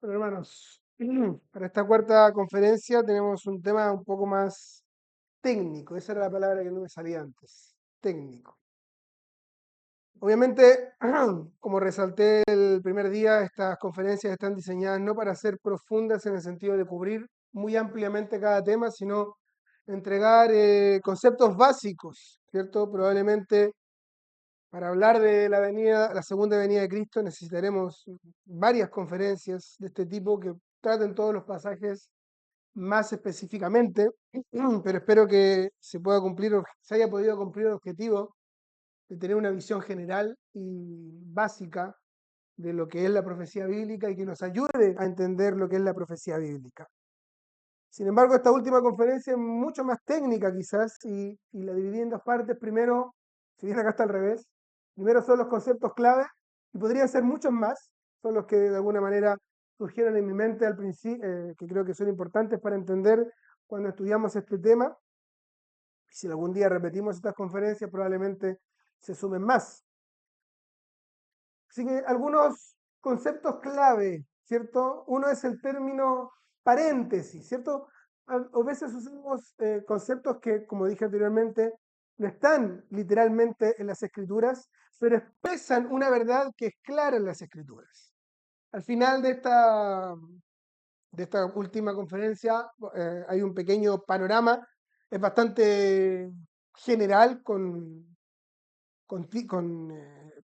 Bueno, hermanos, para esta cuarta conferencia tenemos un tema un poco más técnico. Esa era la palabra que no me salía antes. Técnico. Obviamente, como resalté el primer día, estas conferencias están diseñadas no para ser profundas en el sentido de cubrir muy ampliamente cada tema, sino entregar conceptos básicos, ¿cierto? Probablemente para hablar de la segunda venida de Cristo necesitaremos varias conferencias de este tipo que traten todos los pasajes más específicamente, pero espero que se haya podido cumplir el objetivo de tener una visión general y básica de lo que es la profecía bíblica y que nos ayude a entender lo que es la profecía bíblica. Sin embargo, esta última conferencia es mucho más técnica quizás y la dividí en dos partes. Primero, si bien acá está al revés, primero son los conceptos clave y podrían ser muchos más, son los que de alguna manera surgieron en mi mente al principio, que creo que son importantes para entender cuando estudiamos este tema. Y si algún día repetimos estas conferencias, probablemente se sumen más. Así que algunos conceptos clave, ¿cierto? Uno es el término paréntesis, ¿cierto? A veces usamos conceptos que, como dije anteriormente, no están literalmente en las escrituras, pero expresan una verdad que es clara en las escrituras. Al final de esta última conferencia hay un pequeño panorama, es bastante general como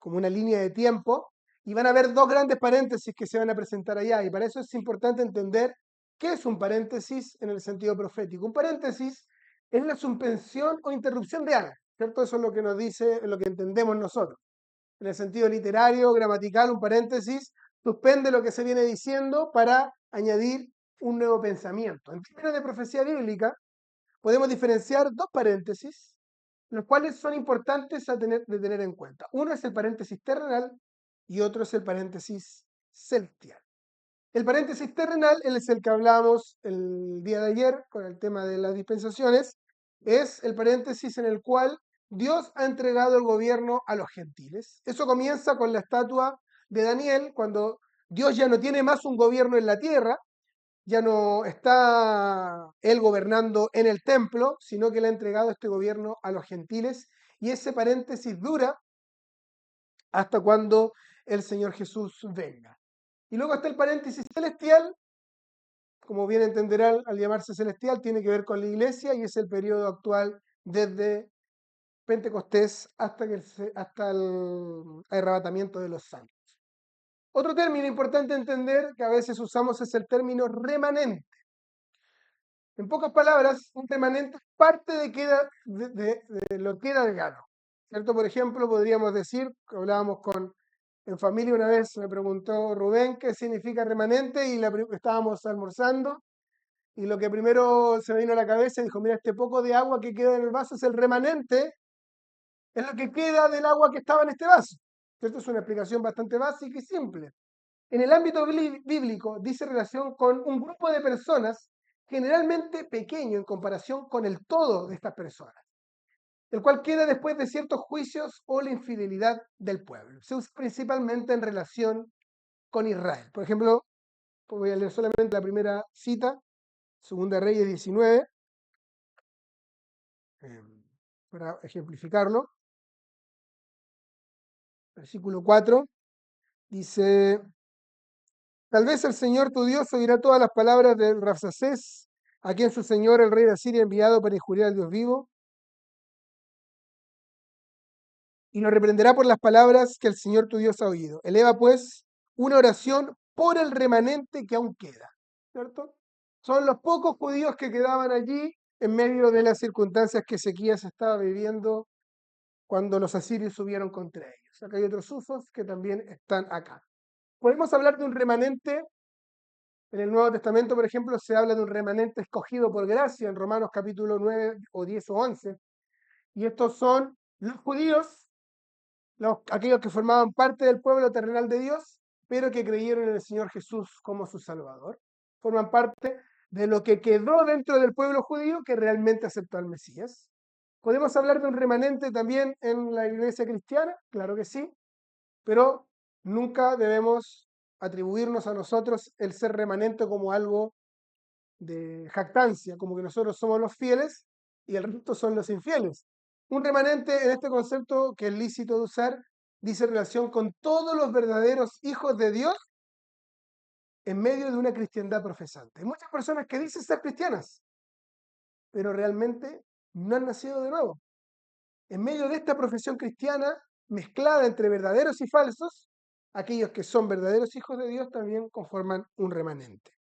una línea de tiempo, y van a haber dos grandes paréntesis que se van a presentar allá, y para eso es importante entender qué es un paréntesis en el sentido profético. Un paréntesis es la suspensión o interrupción de algo, ¿cierto? Eso es lo que nos dice, lo que entendemos nosotros. En el sentido literario, gramatical, un paréntesis suspende lo que se viene diciendo para añadir un nuevo pensamiento. En términos de profecía bíblica, podemos diferenciar dos paréntesis, los cuales son importantes de tener en cuenta. Uno es el paréntesis terrenal y otro es el paréntesis celestial. El paréntesis terrenal es el que hablábamos el día de ayer con el tema de las dispensaciones. Es el paréntesis en el cual Dios ha entregado el gobierno a los gentiles. Eso comienza con la estatua de Daniel, cuando Dios ya no tiene más un gobierno en la tierra, ya no está él gobernando en el templo, sino que le ha entregado este gobierno a los gentiles, y ese paréntesis dura hasta cuando el Señor Jesús venga. Y luego está el paréntesis celestial, como bien entenderán al llamarse celestial, tiene que ver con la iglesia y es el periodo actual desde Pentecostés hasta el arrebatamiento de los santos. Otro término importante entender que a veces usamos es el término remanente. En pocas palabras, un remanente es parte de lo que queda de gano, ¿cierto? Por ejemplo, podríamos decir, que hablábamos en familia una vez, me preguntó Rubén qué significa remanente y estábamos almorzando y lo que primero se me vino a la cabeza dijo, mira, este poco de agua que queda en el vaso es el remanente, es lo que queda del agua que estaba en este vaso. Esto es una explicación bastante básica y simple. En el ámbito bíblico dice relación con un grupo de personas generalmente pequeño en comparación con el todo de estas personas, el cual queda después de ciertos juicios o la infidelidad del pueblo. Se usa principalmente en relación con Israel. Por ejemplo, voy a leer solamente la primera cita, Segunda Reyes 19, para ejemplificarlo. Versículo 4 dice: Tal vez el Señor tu Dios oirá todas las palabras de Rabsacés, a quien su señor el rey de Asiria ha enviado para injuriar al Dios vivo, y lo reprenderá por las palabras que el Señor tu Dios ha oído. Eleva pues una oración por el remanente que aún queda, ¿cierto? Son los pocos judíos que quedaban allí en medio de las circunstancias que Ezequías estaba viviendo cuando los asirios subieron contra ellos. Acá hay otros usos que también están acá. Podemos hablar de un remanente. En el Nuevo Testamento, por ejemplo, se habla de un remanente escogido por gracia en Romanos capítulo 9 o 10 o 11. Y estos son los judíos, aquellos que formaban parte del pueblo terrenal de Dios, pero que creyeron en el Señor Jesús como su Salvador. Forman parte de lo que quedó dentro del pueblo judío que realmente aceptó al Mesías. ¿Podemos hablar de un remanente también en la iglesia cristiana? Claro que sí, pero nunca debemos atribuirnos a nosotros el ser remanente como algo de jactancia, como que nosotros somos los fieles y el resto son los infieles. Un remanente en este concepto que es lícito de usar dice relación con todos los verdaderos hijos de Dios en medio de una cristiandad profesante. Hay muchas personas que dicen ser cristianas, pero realmente no han nacido de nuevo. En medio de esta profesión cristiana, mezclada entre verdaderos y falsos, aquellos que son verdaderos hijos de Dios también conforman un remanente.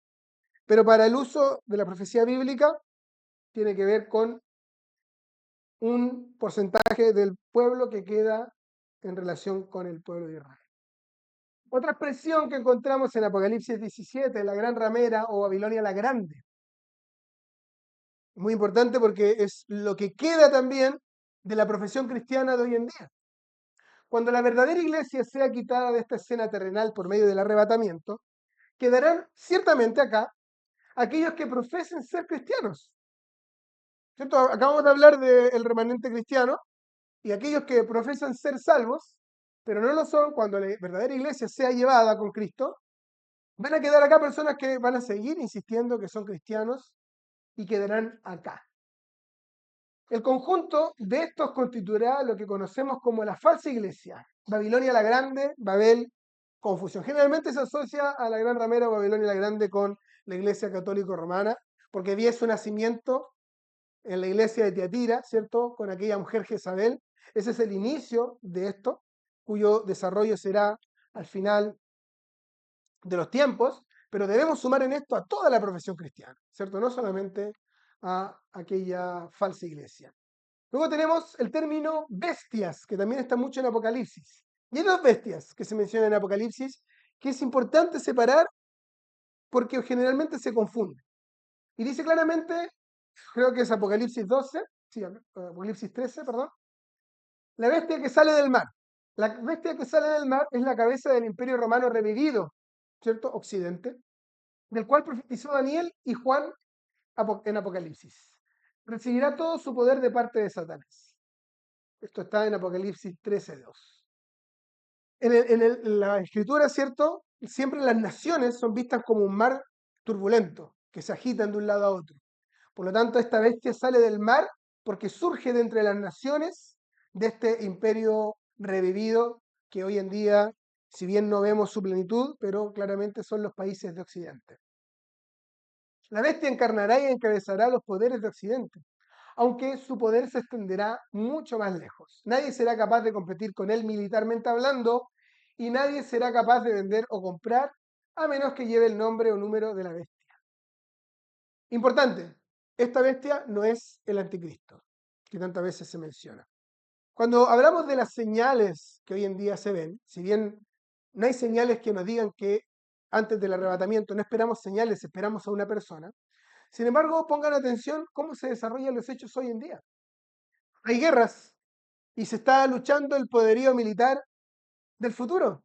Pero para el uso de la profecía bíblica, tiene que ver con un porcentaje del pueblo que queda en relación con el pueblo de Israel. Otra expresión que encontramos en Apocalipsis 17, la gran ramera o Babilonia la grande. Muy importante porque es lo que queda también de la profesión cristiana de hoy en día. Cuando la verdadera iglesia sea quitada de esta escena terrenal por medio del arrebatamiento, quedarán ciertamente acá aquellos que profesen ser cristianos. ¿Cierto? Acabamos de hablar del remanente cristiano y aquellos que profesan ser salvos, pero no lo son, cuando la verdadera iglesia sea llevada con Cristo, van a quedar acá personas que van a seguir insistiendo que son cristianos y quedarán acá. El conjunto de estos constituirá lo que conocemos como la falsa iglesia. Babilonia la Grande, Babel, confusión. Generalmente se asocia a la gran ramera Babilonia la Grande con la iglesia católico romana, porque vi su nacimiento en la iglesia de Tiatira, ¿cierto? Con aquella mujer Jezabel. Ese es el inicio de esto, cuyo desarrollo será al final de los tiempos, pero debemos sumar en esto a toda la profesión cristiana, ¿cierto? No solamente a aquella falsa iglesia. Luego tenemos el término bestias, que también está mucho en Apocalipsis. Y hay dos bestias que se mencionan en Apocalipsis, que es importante separar porque generalmente se confunde. Y dice claramente, creo que es Apocalipsis 12, sí, Apocalipsis 13, perdón, la bestia que sale del mar. La bestia que sale del mar es la cabeza del imperio romano revivido, ¿cierto? Occidente, del cual profetizó Daniel y Juan en Apocalipsis. Recibirá todo su poder de parte de Satanás. Esto está en Apocalipsis 13:2. En la escritura, ¿cierto? Siempre las naciones son vistas como un mar turbulento, que se agitan de un lado a otro. Por lo tanto, esta bestia sale del mar porque surge de entre las naciones de este imperio revivido que hoy en día, si bien no vemos su plenitud, pero claramente son los países de Occidente. La bestia encarnará y encabezará los poderes de Occidente, aunque su poder se extenderá mucho más lejos. Nadie será capaz de competir con él militarmente hablando y nadie será capaz de vender o comprar a menos que lleve el nombre o número de la bestia. Importante, esta bestia no es el anticristo, que tantas veces se menciona. Cuando hablamos de las señales que hoy en día se ven, si bien no hay señales que nos digan que antes del arrebatamiento no esperamos señales, esperamos a una persona, sin embargo, pongan atención cómo se desarrollan los hechos hoy en día. Hay guerras y se está luchando el poderío militar del futuro.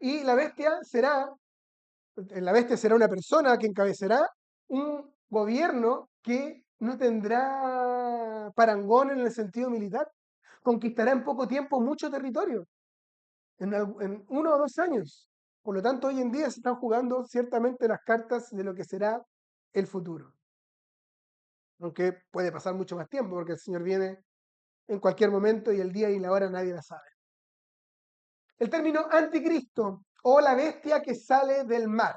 Y la bestia será una persona que encabezará un gobierno que no tendrá parangón en el sentido militar. Conquistará en poco tiempo mucho territorio, en 1 o 2 años. Por lo tanto, hoy en día se están jugando ciertamente las cartas de lo que será el futuro. Aunque puede pasar mucho más tiempo, porque el Señor viene en cualquier momento y el día y la hora nadie la sabe. El término anticristo o la bestia que sale del mar.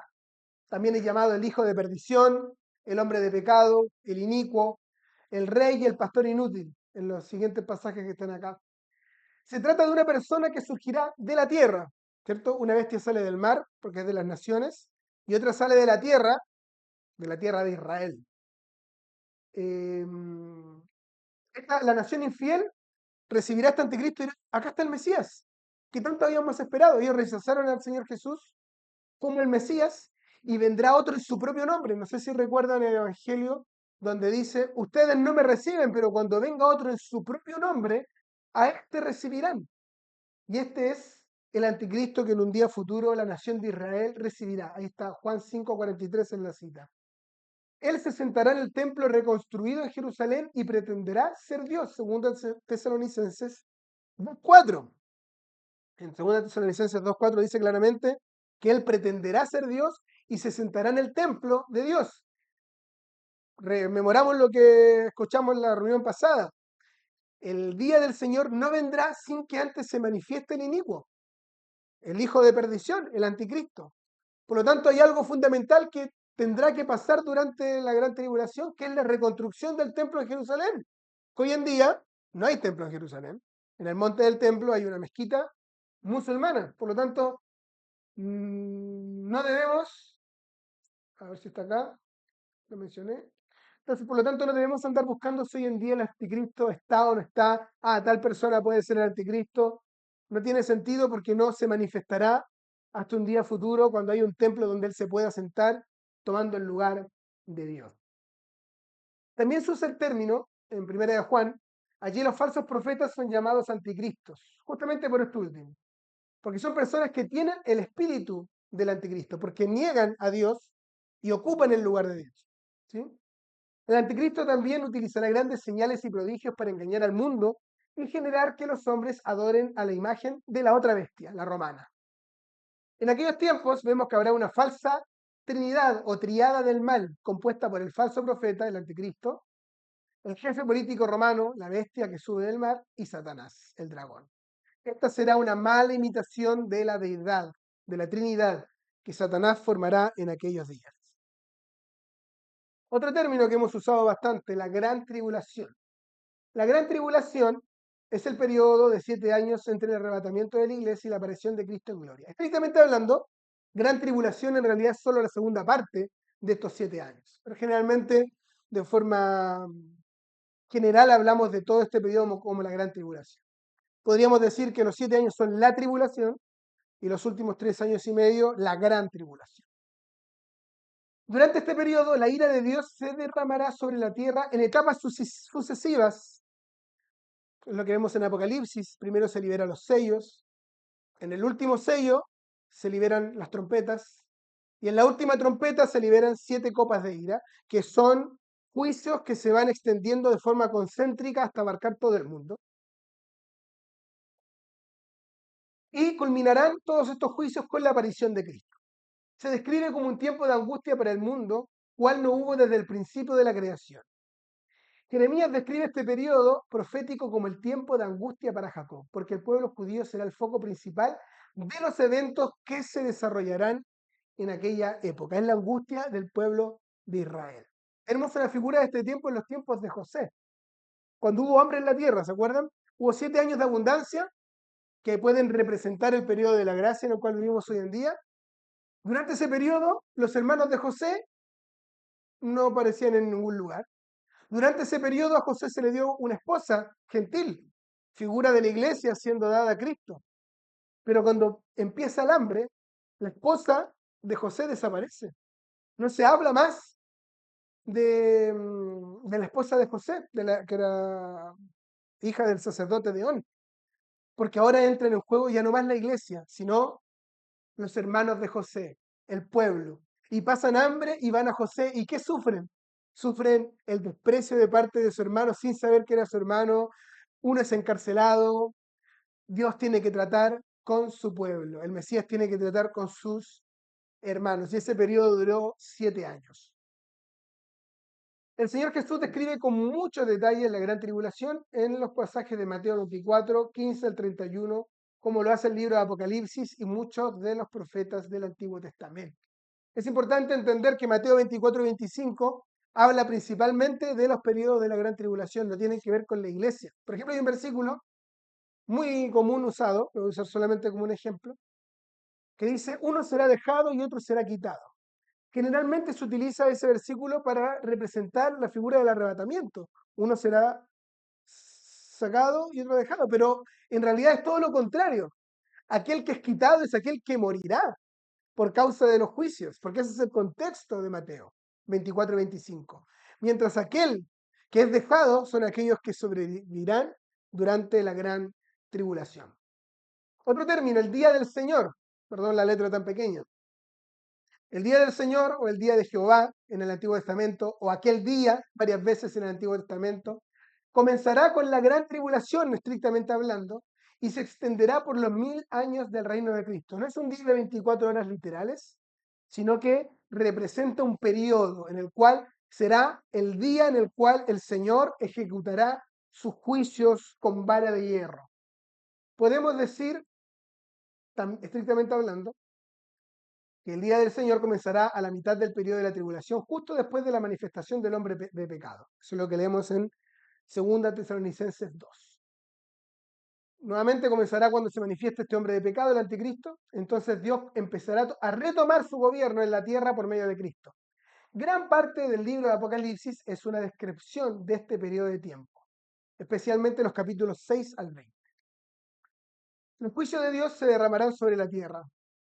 También es llamado el hijo de perdición, el hombre de pecado, el inicuo, el rey y el pastor inútil, en los siguientes pasajes que están acá. Se trata de una persona que surgirá de la tierra, ¿cierto? Una bestia sale del mar, porque es de las naciones, y otra sale de la tierra de Israel. La nación infiel recibirá este anticristo y dirá, acá está el Mesías, que tanto habíamos esperado. Ellos rechazaron al Señor Jesús como el Mesías y vendrá otro en su propio nombre. No sé si recuerdan el Evangelio donde dice, ustedes no me reciben, pero cuando venga otro en su propio nombre, a este recibirán. Y este es el anticristo que en un día futuro la nación de Israel recibirá. Ahí está Juan 5:43 en la cita. Él se sentará en el templo reconstruido en Jerusalén y pretenderá ser Dios, según Tesalonicenses 2:4. En 2 Tesalonicenses 2:4 dice claramente que él pretenderá ser Dios y se sentará en el templo de Dios. Rememoramos lo que escuchamos en la reunión pasada. El día del Señor no vendrá sin que antes se manifieste el inicuo, el hijo de perdición, el anticristo. Por lo tanto, hay algo fundamental que tendrá que pasar durante la gran tribulación, que es la reconstrucción del templo de Jerusalén. Que hoy en día no hay templo en Jerusalén. En el monte del templo hay una mezquita musulmana. Por lo tanto, no debemos, a ver si está acá, lo mencioné. Entonces, por lo tanto, no debemos andar buscando si hoy en día el anticristo está o no está. Tal persona puede ser el anticristo. No tiene sentido porque no se manifestará hasta un día futuro cuando hay un templo donde él se pueda sentar tomando el lugar de Dios. También se usa el término, en Primera de Juan, allí los falsos profetas son llamados anticristos, justamente por esto último, porque son personas que tienen el espíritu del anticristo, porque niegan a Dios y ocupan el lugar de Dios. ¿Sí? El anticristo también utilizará grandes señales y prodigios para engañar al mundo y generar que los hombres adoren a la imagen de la otra bestia, la romana. En aquellos tiempos vemos que habrá una falsa trinidad o triada del mal compuesta por el falso profeta, el anticristo, el jefe político romano, la bestia que sube del mar, y Satanás, el dragón. Esta será una mala imitación de la deidad, de la Trinidad, que Satanás formará en aquellos días. Otro término que hemos usado bastante, la gran tribulación. La gran tribulación es el periodo de 7 años entre el arrebatamiento de la iglesia y la aparición de Cristo en gloria. Estrictamente hablando, gran tribulación en realidad es solo la segunda parte de estos 7 años. Pero generalmente, de forma general, hablamos de todo este periodo como la gran tribulación. Podríamos decir que los 7 años son la tribulación y los últimos 3 años y medio la gran tribulación. Durante este periodo, la ira de Dios se derramará sobre la tierra en etapas sucesivas. Es lo que vemos en Apocalipsis. Primero se liberan los sellos. En el último sello se liberan las trompetas. Y en la última trompeta se liberan 7 copas de ira, que son juicios que se van extendiendo de forma concéntrica hasta abarcar todo el mundo. Y culminarán todos estos juicios con la aparición de Cristo. Se describe como un tiempo de angustia para el mundo, cual no hubo desde el principio de la creación. Jeremías describe este periodo profético como el tiempo de angustia para Jacob, porque el pueblo judío será el foco principal de los eventos que se desarrollarán en aquella época. Es la angustia del pueblo de Israel. Hermosa la figura de este tiempo en los tiempos de José, cuando hubo hambre en la tierra, ¿se acuerdan? Hubo 7 años de abundancia que pueden representar el periodo de la gracia en el cual vivimos hoy en día. Durante ese periodo, los hermanos de José no aparecían en ningún lugar. Durante ese periodo a José se le dio una esposa gentil, figura de la iglesia siendo dada a Cristo. Pero cuando empieza el hambre, la esposa de José desaparece. No se habla más de la esposa de José, que era hija del sacerdote de On, porque ahora entra en el juego ya no más la iglesia, sino los hermanos de José, el pueblo. Y pasan hambre y van a José. ¿Y qué sufren? Sufren el desprecio de parte de su hermano sin saber que era su hermano. Uno es encarcelado. Dios tiene que tratar con su pueblo. El Mesías tiene que tratar con sus hermanos. Y ese periodo duró 7 años. El Señor Jesús describe con mucho detalle la gran tribulación en los pasajes de Mateo 24, 15 al 31, como lo hace el libro de Apocalipsis y muchos de los profetas del Antiguo Testamento. Es importante entender que Mateo 24 y 25 habla principalmente de los periodos de la gran tribulación, no tienen que ver con la iglesia. Por ejemplo, hay un versículo muy común usado, lo voy a usar solamente como un ejemplo, que dice, uno será dejado y otro será quitado. Generalmente se utiliza ese versículo para representar la figura del arrebatamiento. Uno será sacado y otro dejado, pero en realidad es todo lo contrario. Aquel que es quitado es aquel que morirá por causa de los juicios, porque ese es el contexto de Mateo 24 y 25. Mientras aquel que es dejado son aquellos que sobrevivirán durante la gran tribulación. Otro término, el día del Señor. Perdón la letra tan pequeña. El día del Señor o el día de Jehová en el Antiguo Testamento, o aquel día, varias veces en el Antiguo Testamento, comenzará con la gran tribulación, estrictamente hablando, y se extenderá por los 1000 años del reino de Cristo. No es un día de 24 horas literales, sino que representa un periodo en el cual será el día en el cual el Señor ejecutará sus juicios con vara de hierro. Podemos decir, estrictamente hablando, que el día del Señor comenzará a la mitad del periodo de la tribulación, justo después de la manifestación del hombre de pecado. Eso es lo que leemos en 2 Tesalonicenses 2. Nuevamente comenzará cuando se manifieste este hombre de pecado, el anticristo. Entonces Dios empezará a retomar su gobierno en la tierra por medio de Cristo. Gran parte del libro de Apocalipsis es una descripción de este periodo de tiempo, especialmente los capítulos 6 al 20. El juicio de Dios se derramará sobre la tierra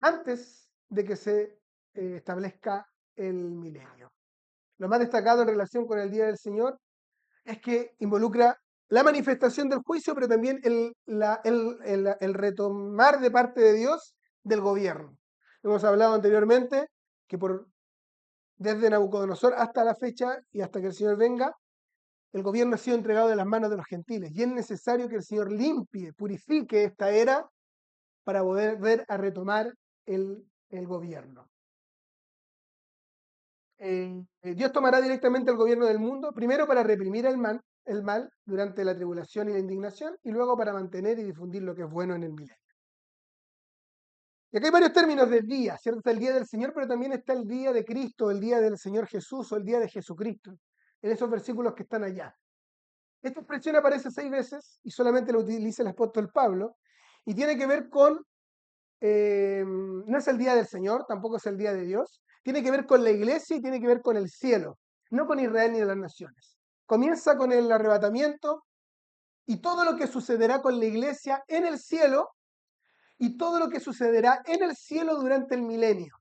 antes de que se establezca el milenio. Lo más destacado en relación con el día del Señor es que involucra la manifestación del juicio, pero también el retomar de parte de Dios del gobierno. Hemos hablado anteriormente que desde Nabucodonosor hasta la fecha y hasta que el Señor venga, el gobierno ha sido entregado de las manos de los gentiles y es necesario que el Señor limpie, purifique esta era para poder ver a retomar el gobierno. Dios tomará directamente el gobierno del mundo, primero para reprimir el mal durante la tribulación y la indignación, y luego para mantener y difundir lo que es bueno en el milenio. Y acá hay varios términos de día, ¿cierto? Está el día del Señor, pero también está el día de Cristo, el día del Señor Jesús o el día de Jesucristo, en esos versículos que están allá. Esta expresión aparece 6 veces y solamente la utiliza el apóstol Pablo, y tiene que ver con, no es el día del Señor, tampoco es el día de Dios, tiene que ver con la iglesia y tiene que ver con el cielo, no con Israel ni de las naciones. Comienza con el arrebatamiento y todo lo que sucederá con la iglesia en el cielo y todo lo que sucederá en el cielo durante el milenio.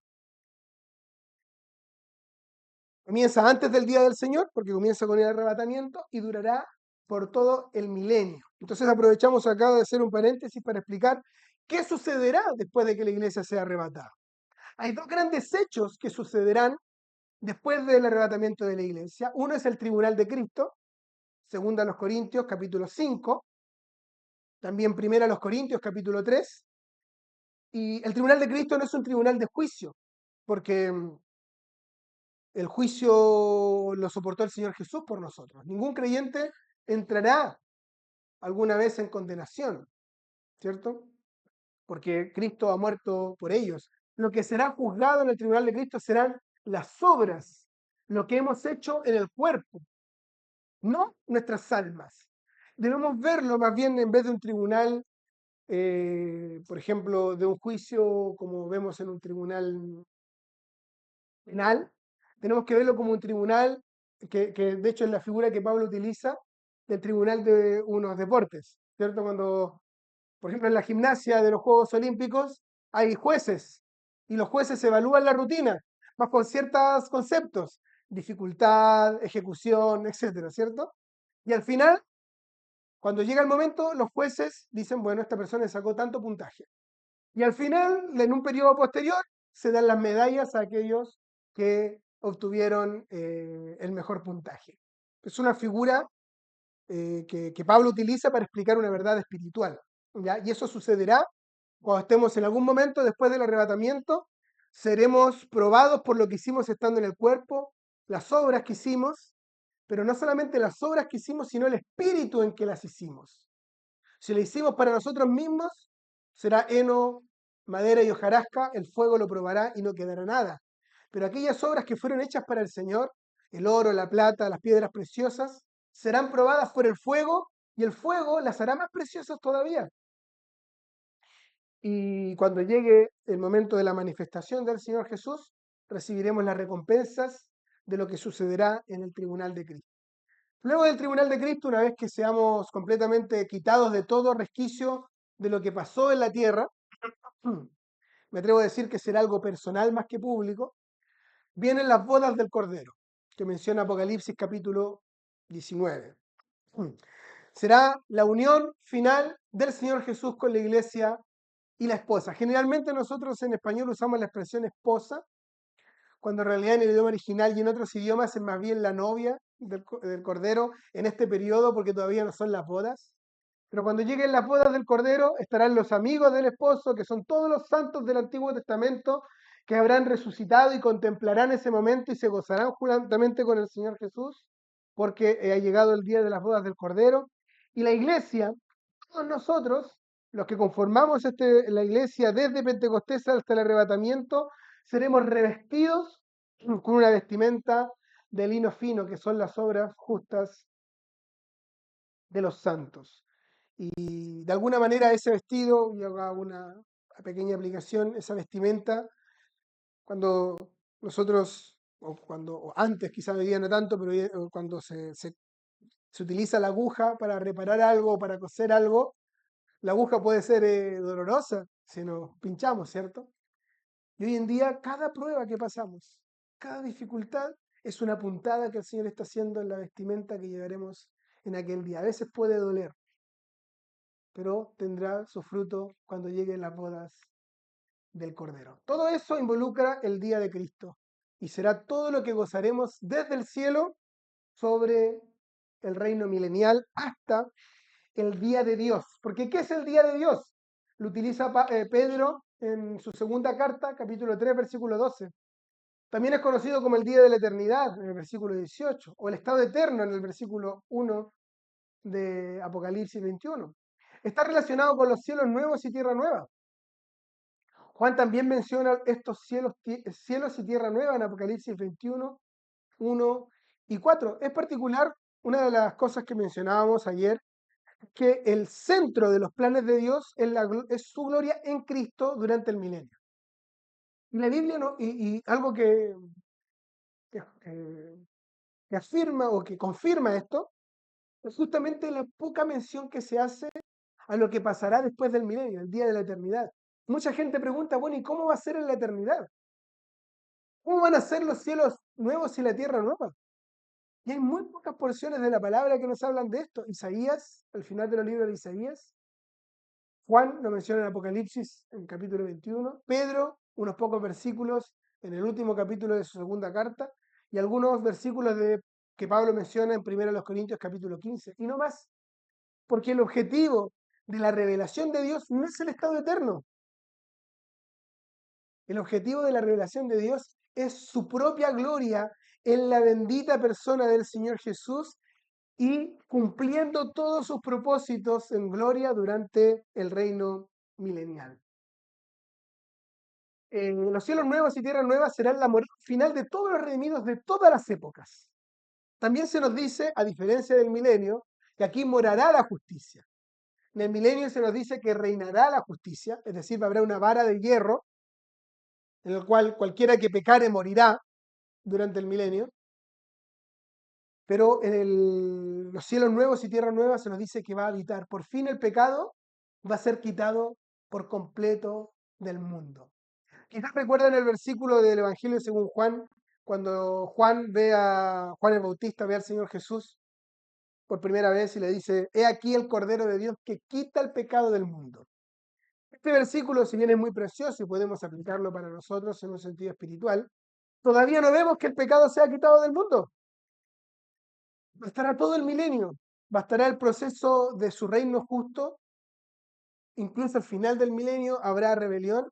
Comienza antes del día del Señor, porque comienza con el arrebatamiento y durará por todo el milenio. Entonces aprovechamos acá de hacer un paréntesis para explicar qué sucederá después de que la iglesia sea arrebatada. Hay dos grandes hechos que sucederán después del arrebatamiento de la iglesia. Uno es el tribunal de Cristo, segunda a los Corintios, capítulo 5, también primera a los Corintios, capítulo 3. Y el tribunal de Cristo no es un tribunal de juicio, porque el juicio lo soportó el Señor Jesús por nosotros. Ningún creyente entrará alguna vez en condenación, ¿cierto? Porque Cristo ha muerto por ellos. Lo que será juzgado en el tribunal de Cristo serán las obras, lo que hemos hecho en el cuerpo, no nuestras almas. Debemos verlo más bien en vez de un tribunal, por ejemplo, de un juicio como vemos en un tribunal penal, tenemos que verlo como un tribunal que de hecho es la figura que Pablo utiliza del tribunal de unos deportes, ¿cierto? Cuando, por ejemplo, en la gimnasia de los Juegos Olímpicos hay jueces y los jueces evalúan la rutina bajo ciertos conceptos, dificultad, ejecución, etcétera, ¿cierto? Y al final, cuando llega el momento, los jueces dicen, bueno, esta persona sacó tanto puntaje. Y al final, en un periodo posterior, se dan las medallas a aquellos que obtuvieron el mejor puntaje. Es una figura que Pablo utiliza para explicar una verdad espiritual, ¿ya? Y eso sucederá cuando estemos en algún momento después del arrebatamiento, seremos probados por lo que hicimos estando en el cuerpo, las obras que hicimos, pero no solamente las obras que hicimos, sino el espíritu en que las hicimos. Si lo hicimos para nosotros mismos, será heno, madera y hojarasca, el fuego lo probará y no quedará nada. Pero aquellas obras que fueron hechas para el Señor, el oro, la plata, las piedras preciosas, serán probadas por el fuego y el fuego las hará más preciosas todavía. Y cuando llegue el momento de la manifestación del Señor Jesús, recibiremos las recompensas de lo que sucederá en el tribunal de Cristo. Luego del tribunal de Cristo, una vez que seamos completamente quitados de todo resquicio de lo que pasó en la tierra, me atrevo a decir que será algo personal más que público, vienen las bodas del Cordero, que menciona Apocalipsis capítulo 19. Será la unión final del Señor Jesús con la iglesia y la esposa. Generalmente nosotros en español usamos la expresión esposa, cuando en realidad en el idioma original y en otros idiomas es más bien la novia del Cordero en este periodo, porque todavía no son las bodas. Pero cuando lleguen las bodas del Cordero, estarán los amigos del esposo, que son todos los santos del Antiguo Testamento, que habrán resucitado y contemplarán ese momento y se gozarán juntamente con el Señor Jesús, porque ha llegado el día de las bodas del Cordero. Y la iglesia, todos nosotros, los que conformamos la iglesia desde Pentecostés hasta el arrebatamiento, seremos revestidos con una vestimenta de lino fino, que son las obras justas de los santos. Y de alguna manera ese vestido, y hago una pequeña aplicación, esa vestimenta, cuando nosotros, o antes quizá hoy día no tanto, pero cuando se utiliza la aguja para reparar algo, para coser algo, la aguja puede ser dolorosa si nos pinchamos, ¿cierto? Y hoy en día cada prueba que pasamos, cada dificultad es una puntada que el Señor está haciendo en la vestimenta que llevaremos en aquel día. A veces puede doler, pero tendrá su fruto cuando lleguen las bodas del Cordero. Todo eso involucra el día de Cristo y será todo lo que gozaremos desde el cielo sobre el reino milenial hasta el día de Dios. Porque ¿qué es el día de Dios? Lo utiliza Pedro en su segunda carta, capítulo 3, versículo 12. También es conocido como el día de la eternidad, en el versículo 18, o el estado eterno, en el versículo 1 de Apocalipsis 21. Está relacionado con los cielos nuevos y tierra nueva. Juan también menciona estos cielos y tierra nueva en Apocalipsis 21, 1 y 4. Es particular, una de las cosas que mencionábamos ayer, que el centro de los planes de Dios es su gloria en Cristo durante el milenio. Y la Biblia no, y algo que, que afirma o que confirma esto es justamente la poca mención que se hace a lo que pasará después del milenio, el día de la eternidad. Mucha gente pregunta, bueno, ¿y cómo va a ser en la eternidad? ¿Cómo van a ser los cielos nuevos y la tierra nueva? Y hay muy pocas porciones de la palabra que nos hablan de esto. Isaías, al final de los libros de Isaías, Juan lo menciona en Apocalipsis, en capítulo 21, Pedro, unos pocos versículos en el último capítulo de su segunda carta, y algunos versículos que Pablo menciona en 1 Corintios capítulo 15, y no más, porque el objetivo de la revelación de Dios no es el estado eterno. El objetivo de la revelación de Dios es su propia gloria en la bendita persona del Señor Jesús y cumpliendo todos sus propósitos en gloria durante el reino milenial. Los cielos nuevos y tierras nuevas serán la morada final de todos los redimidos de todas las épocas. También se nos dice, a diferencia del milenio, que aquí morará la justicia. En el milenio se nos dice que reinará la justicia, es decir, habrá una vara de hierro en el cual cualquiera que pecare morirá durante el milenio. Pero en los cielos nuevos y tierras nuevas se nos dice que va a habitar. Por fin el pecado va a ser quitado por completo del mundo. Quizás recuerdan el versículo del Evangelio según Juan, cuando Juan el Bautista ve al Señor Jesús por primera vez y le dice, he aquí el Cordero de Dios que quita el pecado del mundo. Este versículo, si bien es muy precioso y podemos aplicarlo para nosotros en un sentido espiritual, todavía no vemos que el pecado sea quitado del mundo. Bastará todo el milenio, bastará el proceso de su reino justo, incluso al final del milenio habrá rebelión,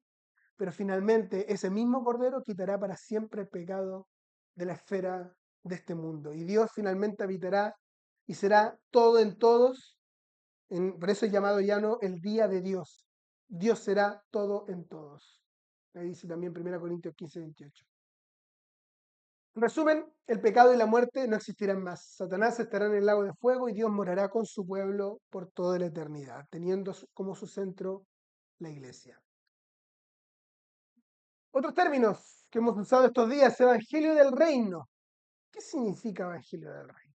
pero finalmente ese mismo Cordero quitará para siempre el pecado de la esfera de este mundo. Y Dios finalmente habitará y será todo en todos, por eso es llamado ya no el día de Dios. Dios será todo en todos. Ahí dice también 1 Corintios 15, 28. En resumen, el pecado y la muerte no existirán más. Satanás estará en el lago de fuego y Dios morará con su pueblo por toda la eternidad, teniendo como su centro la iglesia. Otros términos que hemos usado estos días, Evangelio del Reino. ¿Qué significa Evangelio del Reino?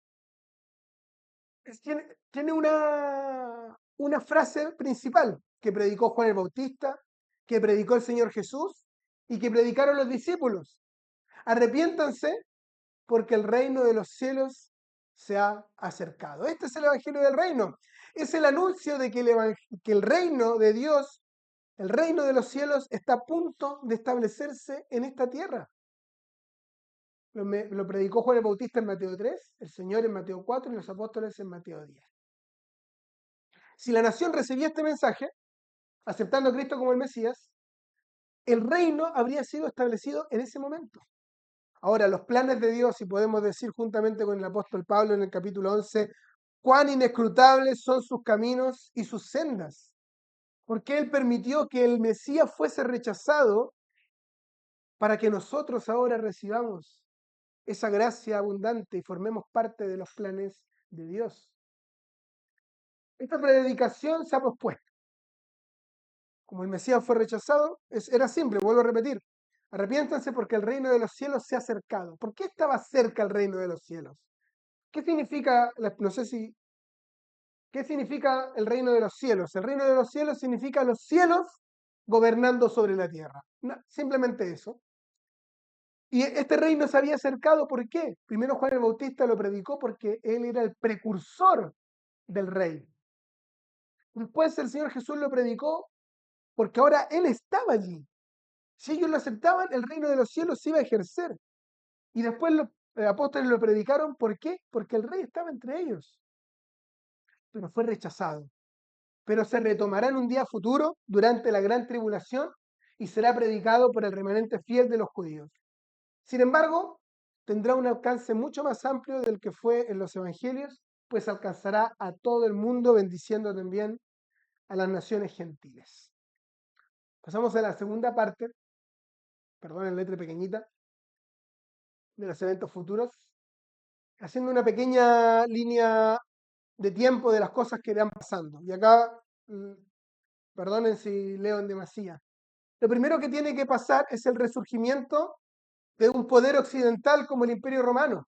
Tiene una frase principal que predicó Juan el Bautista, que predicó el Señor Jesús y que predicaron los discípulos. Arrepiéntanse porque el reino de los cielos se ha acercado. Este es el Evangelio del Reino. Es el anuncio de que el reino de Dios, el reino de los cielos, está a punto de establecerse en esta tierra. Lo predicó Juan el Bautista en Mateo 3, el Señor en Mateo 4 y los apóstoles en Mateo 10. Si la nación recibía este mensaje, aceptando a Cristo como el Mesías, el reino habría sido establecido en ese momento. Ahora, los planes de Dios, y podemos decir juntamente con el apóstol Pablo en el capítulo 11, cuán inescrutables son sus caminos y sus sendas, porque Él permitió que el Mesías fuese rechazado para que nosotros ahora recibamos esa gracia abundante y formemos parte de los planes de Dios. Esta predicación se ha pospuesto. Como el Mesías fue rechazado, era simple, vuelvo a repetir. Arrepiéntanse porque el reino de los cielos se ha acercado. ¿Por qué estaba cerca el reino de los cielos? ¿Qué significa, no sé si, qué significa el reino de los cielos? El reino de los cielos significa los cielos gobernando sobre la tierra. No, simplemente eso. Y este reino se había acercado, ¿por qué? Primero Juan el Bautista lo predicó porque él era el precursor del rey. Después el Señor Jesús lo predicó porque ahora él estaba allí. Si ellos lo aceptaban, el reino de los cielos se iba a ejercer. Y después los apóstoles lo predicaron, ¿por qué? Porque el rey estaba entre ellos. Pero fue rechazado. Pero se retomará en un día futuro, durante la gran tribulación, y será predicado por el remanente fiel de los judíos. Sin embargo, tendrá un alcance mucho más amplio del que fue en los evangelios, pues alcanzará a todo el mundo, bendiciendo también a las naciones gentiles. Pasamos a la segunda parte, perdón, en letra pequeñita, de los eventos futuros, haciendo una pequeña línea de tiempo de las cosas que irán pasando. Y acá, perdonen si leo en demasía. Lo primero que tiene que pasar es el resurgimiento de un poder occidental como el Imperio Romano.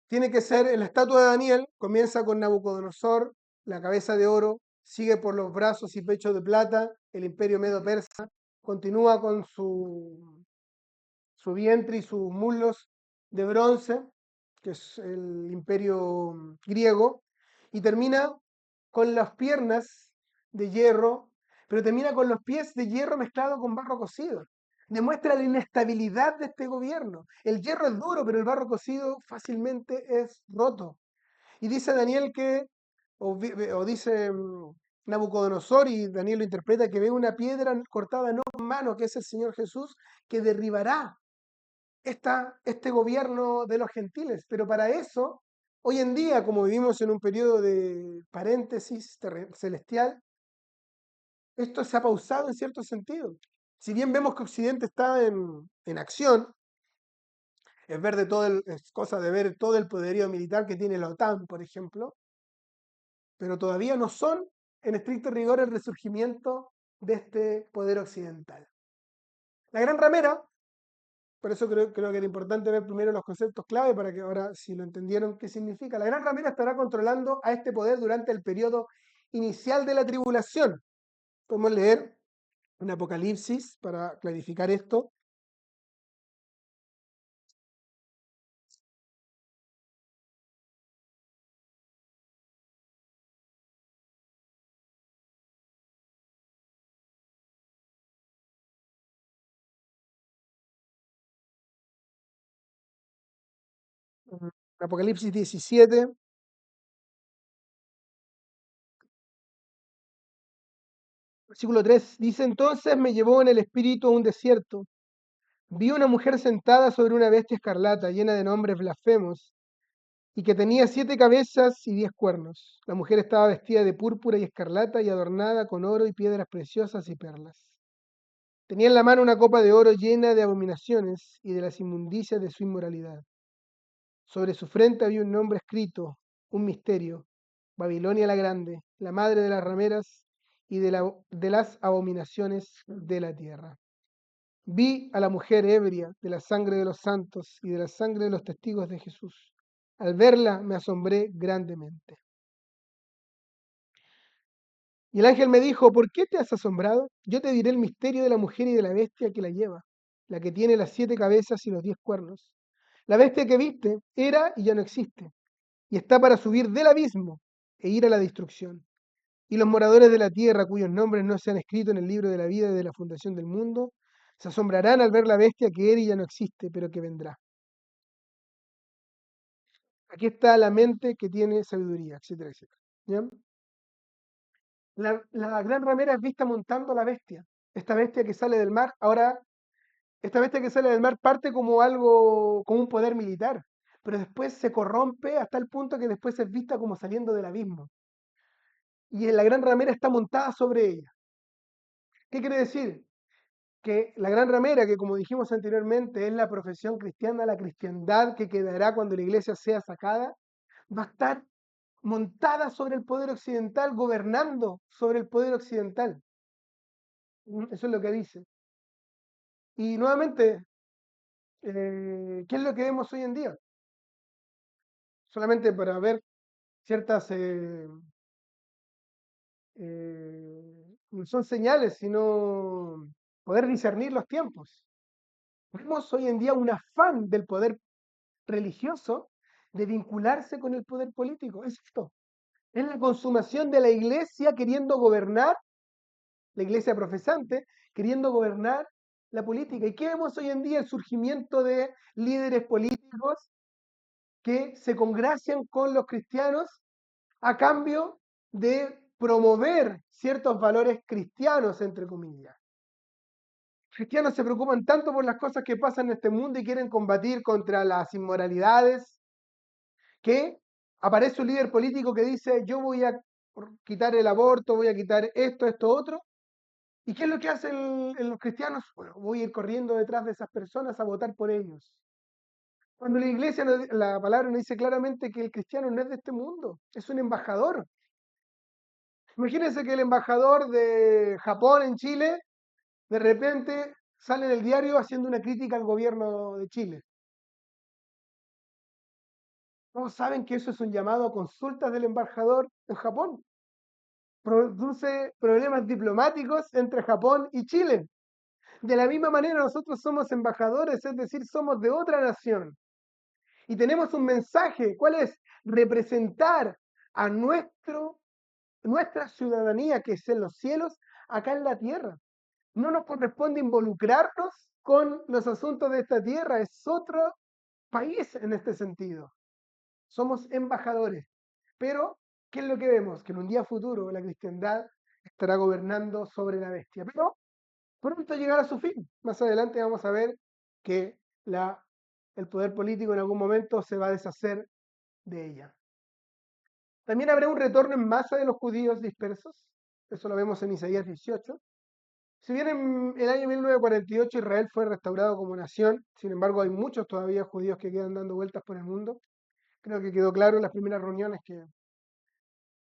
Tiene que ser la estatua de Daniel, comienza con Nabucodonosor, la cabeza de oro, sigue por los brazos y pechos de plata, el Imperio Medo-Persa, continúa con su vientre y sus muslos de bronce, que es el Imperio griego, y termina con las piernas de hierro, pero termina con los pies de hierro mezclado con barro cocido. Demuestra la inestabilidad de este gobierno. El hierro es duro, pero el barro cocido fácilmente es roto. Y dice Daniel que, o dice Nabucodonosor, y Daniel lo interpreta, que ve una piedra cortada no con mano, que es el Señor Jesús, que derribará este gobierno de los gentiles. Pero para eso, hoy en día, como vivimos en un periodo de paréntesis celestial, esto se ha pausado en cierto sentido. Si bien vemos que Occidente está en acción, es cosa de ver todo el poderío militar que tiene la OTAN, por ejemplo, pero todavía no son, en estricto rigor, el resurgimiento de este poder occidental. La gran ramera, por eso creo que era importante ver primero los conceptos clave para que ahora, si lo entendieron, qué significa. La gran ramera estará controlando a este poder durante el periodo inicial de la tribulación. Podemos leer en Apocalipsis para clarificar esto. Apocalipsis 17, versículo 3, dice: entonces me llevó en el espíritu a un desierto. Vi una mujer sentada sobre una bestia escarlata, llena de nombres blasfemos, y que tenía 7 cabezas y 10 cuernos. La mujer estaba vestida de púrpura y escarlata y adornada con oro y piedras preciosas y perlas. Tenía en la mano una copa de oro llena de abominaciones y de las inmundicias de su inmoralidad. Sobre su frente había un nombre escrito, un misterio: Babilonia la Grande, la madre de las rameras y de las abominaciones de la tierra. Vi a la mujer ebria de la sangre de los santos y de la sangre de los testigos de Jesús. Al verla me asombré grandemente. Y el ángel me dijo: ¿por qué te has asombrado? Yo te diré el misterio de la mujer y de la bestia que la lleva, la que tiene las 7 cabezas y los 10 cuernos. La bestia que viste era y ya no existe, y está para subir del abismo e ir a la destrucción. Y los moradores de la tierra, cuyos nombres no se han escrito en el libro de la vida desde la fundación del mundo, se asombrarán al ver la bestia que era y ya no existe, pero que vendrá. Aquí está la mente que tiene sabiduría, etcétera, etcétera. ¿ya? La gran ramera es vista montando a la bestia, esta bestia que sale del mar. Ahora, esta bestia que sale del mar parte como algo, como un poder militar, pero después se corrompe hasta el punto que después es vista como saliendo del abismo. Y la gran ramera está montada sobre ella. ¿Qué quiere decir? Que la gran ramera, que como dijimos anteriormente, es la profesión cristiana, la cristiandad que quedará cuando la iglesia sea sacada, va a estar montada sobre el poder occidental, gobernando sobre el poder occidental. Eso es lo que dice. Y nuevamente, ¿qué es lo que vemos hoy en día? Solamente para ver ciertas, no son señales, sino poder discernir los tiempos. Vemos hoy en día un afán del poder religioso de vincularse con el poder político. Es esto. Es la consumación de la iglesia queriendo gobernar, la iglesia profesante, queriendo gobernar la política. ¿Y qué vemos hoy en día? El surgimiento de líderes políticos que se congracian con los cristianos a cambio de promover ciertos valores cristianos, entre comillas. Los cristianos se preocupan tanto por las cosas que pasan en este mundo y quieren combatir contra las inmoralidades, que aparece un líder político que dice, yo voy a quitar el aborto, voy a quitar esto, esto, otro. ¿Y qué es lo que hacen los cristianos? Bueno, voy a ir corriendo detrás de esas personas a votar por ellos. Cuando la iglesia, la palabra nos dice claramente que el cristiano no es de este mundo, es un embajador. Imagínense que el embajador de Japón en Chile de repente sale en el diario haciendo una crítica al gobierno de Chile. Todos saben que eso es un llamado a consultas del embajador en Japón. Produce problemas diplomáticos entre Japón y Chile. De la misma manera nosotros somos embajadores, es decir, somos de otra nación. Y tenemos un mensaje, ¿cuál es? Representar a nuestra ciudadanía que es en los cielos, acá en la tierra. No nos corresponde involucrarnos con los asuntos de esta tierra, es otro país en este sentido. Somos embajadores. Pero, ¿qué es lo que vemos? Que en un día futuro la cristiandad estará gobernando sobre la bestia. Pero pronto llegará a su fin. Más adelante vamos a ver que el poder político en algún momento se va a deshacer de ella. También habrá un retorno en masa de los judíos dispersos. Eso lo vemos en Isaías 18. Si bien en el año 1948 Israel fue restaurado como nación, sin embargo hay muchos todavía judíos que quedan dando vueltas por el mundo. Creo que quedó claro en las primeras reuniones que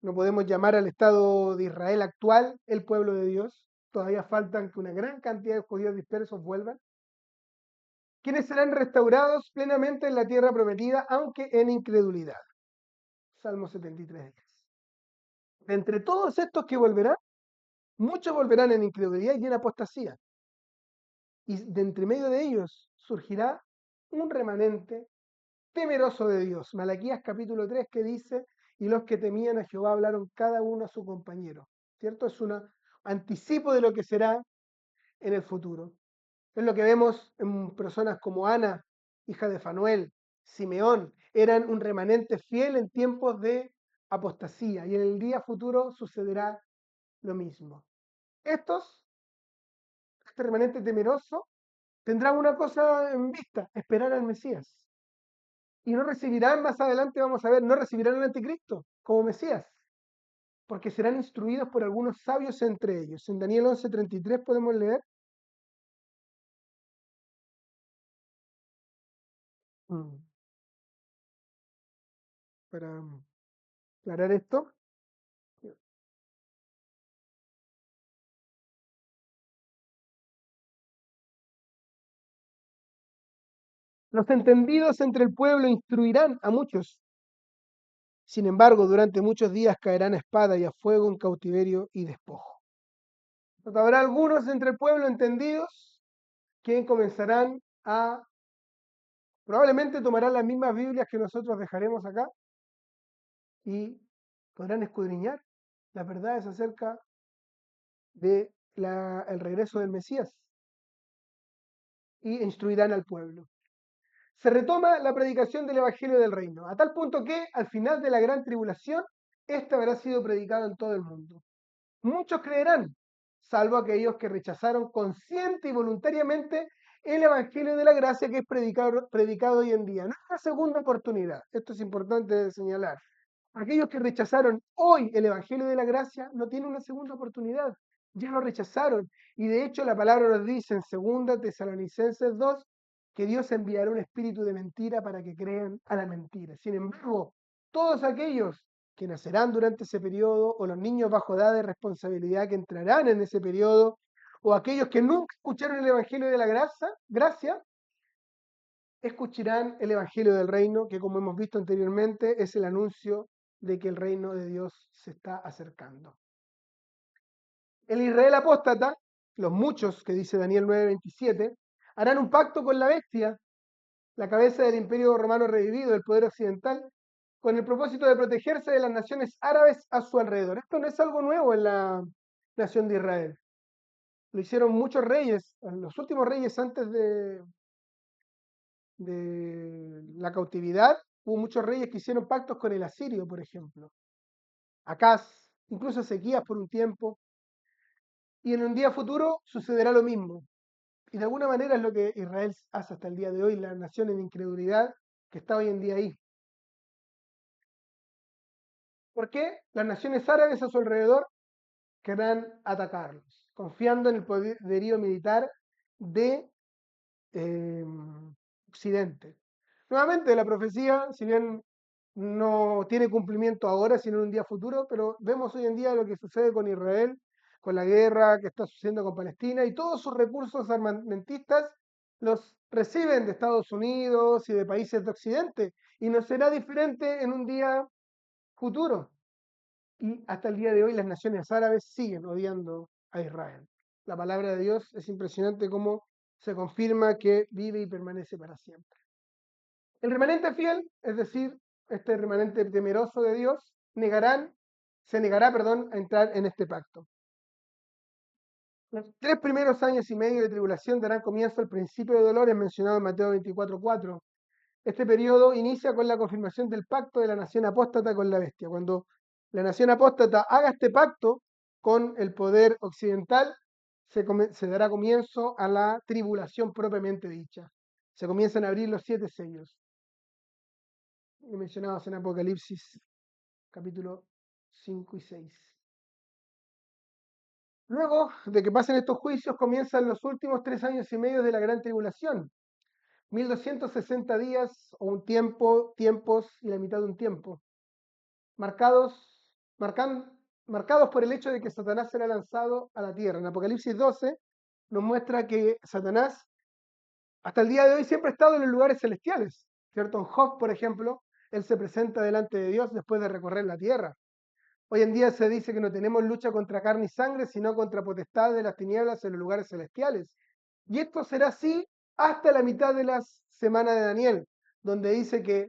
no podemos llamar al Estado de Israel actual el pueblo de Dios. Todavía faltan que una gran cantidad de judíos dispersos vuelvan, quienes serán restaurados plenamente en la tierra prometida, aunque en incredulidad. Salmo 73. De entre todos estos que volverán, muchos volverán en incredulidad y en apostasía. Y de entre medio de ellos surgirá un remanente temeroso de Dios. Malaquías capítulo 3 que dice, y los que temían a Jehová hablaron cada uno a su compañero. ¿Cierto? Es un anticipo de lo que será en el futuro. Es lo que vemos en personas como Ana, hija de Fanuel, Simeón, eran un remanente fiel en tiempos de apostasía y en el día futuro sucederá lo mismo. Este remanente temeroso, tendrá una cosa en vista, esperar al Mesías. Y no recibirán, más adelante vamos a ver, no recibirán al anticristo como Mesías, porque serán instruidos por algunos sabios entre ellos. En Daniel 11:33 podemos leer, mm, para aclarar esto, los entendidos entre el pueblo instruirán a muchos. Sin embargo, durante muchos días caerán a espada y a fuego en cautiverio y despojo. Entonces, habrá algunos entre el pueblo entendidos que comenzarán a, probablemente tomarán las mismas Biblias que nosotros dejaremos acá y podrán escudriñar las verdades acerca del regreso del Mesías y instruirán al pueblo. Se retoma la predicación del Evangelio del Reino, a tal punto que al final de la gran tribulación este habrá sido predicado en todo el mundo. Muchos creerán, salvo aquellos que rechazaron consciente y voluntariamente el Evangelio de la Gracia que es predicado hoy en día. No es la segunda oportunidad, esto es importante de señalar. Aquellos que rechazaron hoy el Evangelio de la Gracia no tienen una segunda oportunidad, ya lo rechazaron. Y de hecho la palabra nos dice en 2 Tesalonicenses 2 que Dios enviará un espíritu de mentira para que crean a la mentira. Sin embargo, todos aquellos que nacerán durante ese periodo, o los niños bajo edad de responsabilidad que entrarán en ese periodo, o aquellos que nunca escucharon el Evangelio de la gracia, escucharán el Evangelio del Reino, que como hemos visto anteriormente es el anuncio de que el reino de Dios se está acercando. El Israel apóstata, los muchos que dice Daniel 9:27, harán un pacto con la bestia, la cabeza del imperio romano revivido, del poder occidental, con el propósito de protegerse de las naciones árabes a su alrededor. Esto no es algo nuevo en la nación de Israel. Lo hicieron muchos reyes, los últimos reyes antes de la cautividad, hubo muchos reyes que hicieron pactos con el asirio, por ejemplo. Acaz, incluso Ezequías por un tiempo. Y en un día futuro sucederá lo mismo. Y de alguna manera es lo que Israel hace hasta el día de hoy, la nación en incredulidad que está hoy en día ahí. ¿Por qué? Las naciones árabes a su alrededor querrán atacarlos, confiando en el poderío militar de eh, Occidente. Nuevamente, la profecía, si bien no tiene cumplimiento ahora, sino en un día futuro, pero vemos hoy en día lo que sucede con Israel, con la guerra que está sucediendo con Palestina, y todos sus recursos armamentistas los reciben de Estados Unidos y de países de Occidente, y no será diferente en un día futuro. Y hasta el día de hoy las naciones árabes siguen odiando a Israel. La palabra de Dios es impresionante cómo se confirma que vive y permanece para siempre. El remanente fiel, es decir, este remanente temeroso de Dios, se negará, a entrar en este pacto. Los 3 primeros años y medio de tribulación darán comienzo al principio de dolores mencionado en Mateo 24:4. Este periodo inicia con la confirmación del pacto de la nación apóstata con la bestia. Cuando la nación apóstata haga este pacto con el poder occidental, se dará comienzo a la tribulación propiamente dicha. Se comienzan a abrir los 7 sellos mencionados en Apocalipsis capítulo 5 y 6. Luego de que pasen estos juicios, comienzan los últimos 3 años y medio de la gran tribulación. 1260 días o un tiempo, tiempos y la mitad de un tiempo, marcados, marcan, marcados por el hecho de que Satanás será lanzado a la tierra. En Apocalipsis 12 nos muestra que Satanás hasta el día de hoy siempre ha estado en los lugares celestiales, ¿cierto? En Job, por ejemplo, él se presenta delante de Dios después de recorrer la tierra. Hoy en día se dice que no tenemos lucha contra carne y sangre, sino contra potestades de las tinieblas en los lugares celestiales. Y esto será así hasta la mitad de la semana de Daniel, donde dice que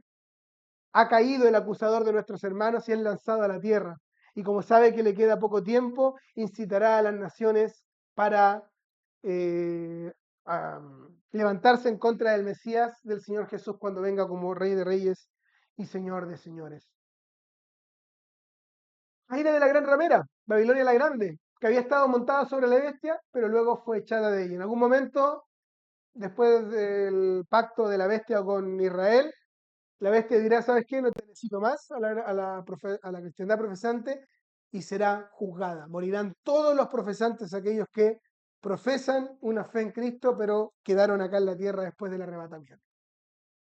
ha caído el acusador de nuestros hermanos y es lanzado a la tierra. Y como sabe que le queda poco tiempo, incitará a las naciones para eh, levantarse en contra del Mesías, del Señor Jesús, cuando venga como Rey de Reyes y Señor de Señores. Aire de la gran ramera, Babilonia la Grande, que había estado montada sobre la bestia, pero luego fue echada de ella. En algún momento, después del pacto de la bestia con Israel, la bestia dirá, ¿sabes qué? No te necesito más a la cristiandad profesante y será juzgada. Morirán todos los profesantes, aquellos que profesan una fe en Cristo, pero quedaron acá en la tierra después del arrebatamiento.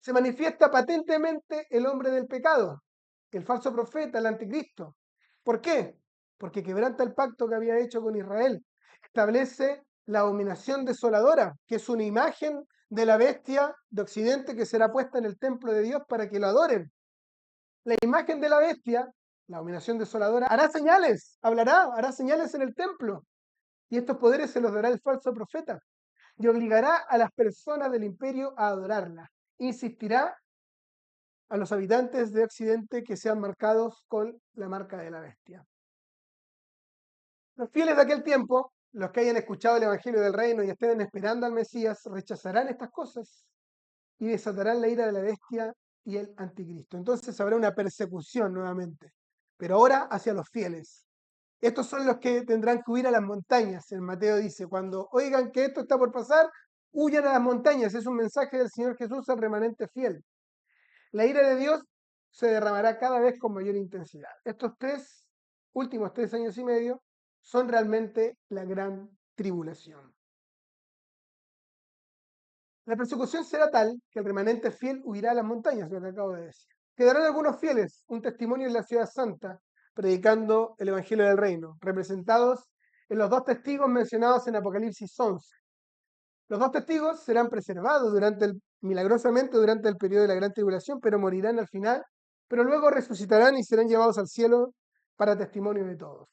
Se manifiesta patentemente el hombre del pecado, el falso profeta, el anticristo. ¿Por qué? Porque quebranta el pacto que había hecho con Israel. Establece la abominación desoladora, que es una imagen de la bestia de Occidente que será puesta en el templo de Dios para que lo adoren. La imagen de la bestia, la abominación desoladora, hará señales, hará señales en el templo. Y estos poderes se los dará el falso profeta. Y obligará a las personas del imperio a adorarla. Insistirá a los habitantes de Occidente que sean marcados con la marca de la bestia. Los fieles de aquel tiempo, los que hayan escuchado el Evangelio del Reino y estén esperando al Mesías, rechazarán estas cosas y desatarán la ira de la bestia y el anticristo. Entonces habrá una persecución nuevamente. pero ahora hacia los fieles. Estos son los que tendrán que huir a las montañas. El Mateo dice, cuando oigan que esto está por pasar, huyan a las montañas. Es un mensaje del Señor Jesús al remanente fiel. La ira de Dios se derramará cada vez con mayor intensidad. Estos últimos 3 años y medio son realmente la gran tribulación. La persecución será tal que el remanente fiel huirá a las montañas, lo que acabo de decir. Quedarán algunos fieles, un testimonio en la ciudad santa, predicando el Evangelio del Reino, representados en los 2 testigos mencionados en Apocalipsis 11. Los 2 testigos serán preservados milagrosamente durante el periodo de la gran tribulación, pero morirán al final, pero luego resucitarán y serán llevados al cielo para testimonio de todos.